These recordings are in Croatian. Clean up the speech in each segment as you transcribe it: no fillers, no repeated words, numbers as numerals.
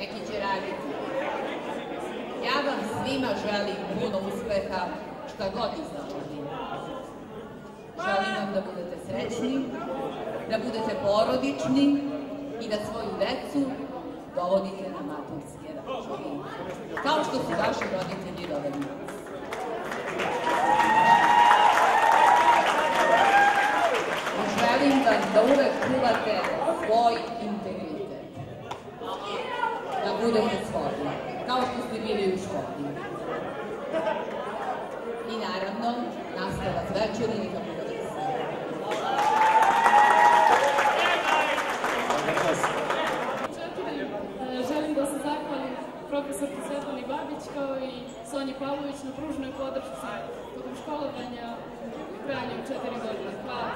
neki će raditi. Ja vam svima želim puno uspeha, šta god izađe. Želim vam da budete srećni, da budete porodični i da svoju decu dovodite na maturske večeri, kao što su vaši roditelji doveli nas. Želim vam da uvek čuvate svoj integritet, da budete slobodni, kao što ste bili u školi. I naravno, nastavak večeri neka bude vesela. Želim da se zahvalim profesorki Svetlani Babić kao i Sonji Pavlović na pružnoj podršci tokom školovanja u trajanju 4 godine. Hvala.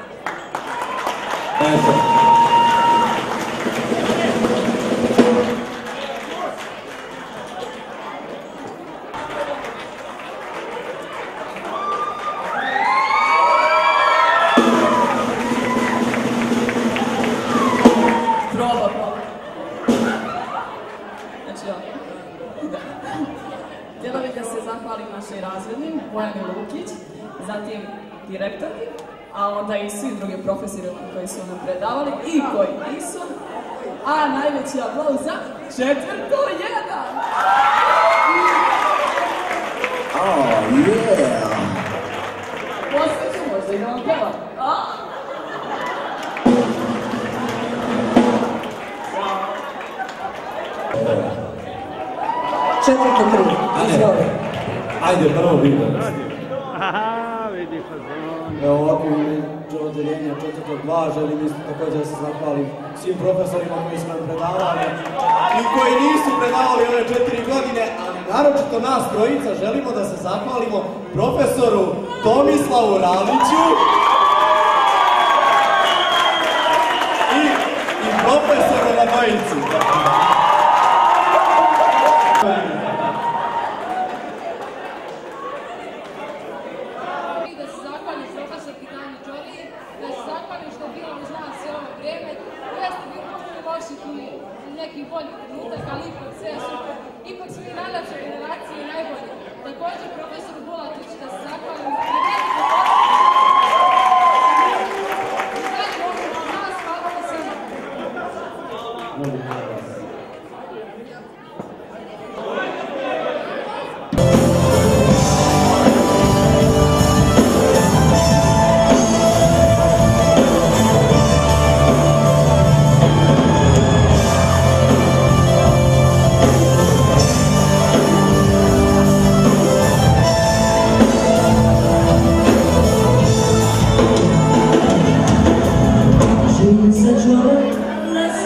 Htjela bih da se zahvalim našoj razrednim, Bojani Lukić, zatim direktorki, a onda i svim drugim profesorima koji su nam predavali i koji nisu, a najveći aplauz za 4:1! Oh, yeah! Posveću možda i da vam pevam. 4:3, izvoli. Ajde, prvo vi. Aha, vidi fazon. Evo ovako u ime odeljenja 4:2 želim isto također da se zahvalim svim profesorima koji su nam predavali i koji nisu predavali ove 4 godine, ali naročito nas trojica želimo da se zahvalimo profesoru Tomislavu Raliću i profesoru Radojici. Nekih boljih trenutaka, ali ipak sve super. Ipak smo i najlepše generacije i najbolje. Također profesor Bulatović, da se zahvalim na veliko podršku. I dalje možemo od nas, hvala vam svima. Let's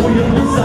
Moje muza,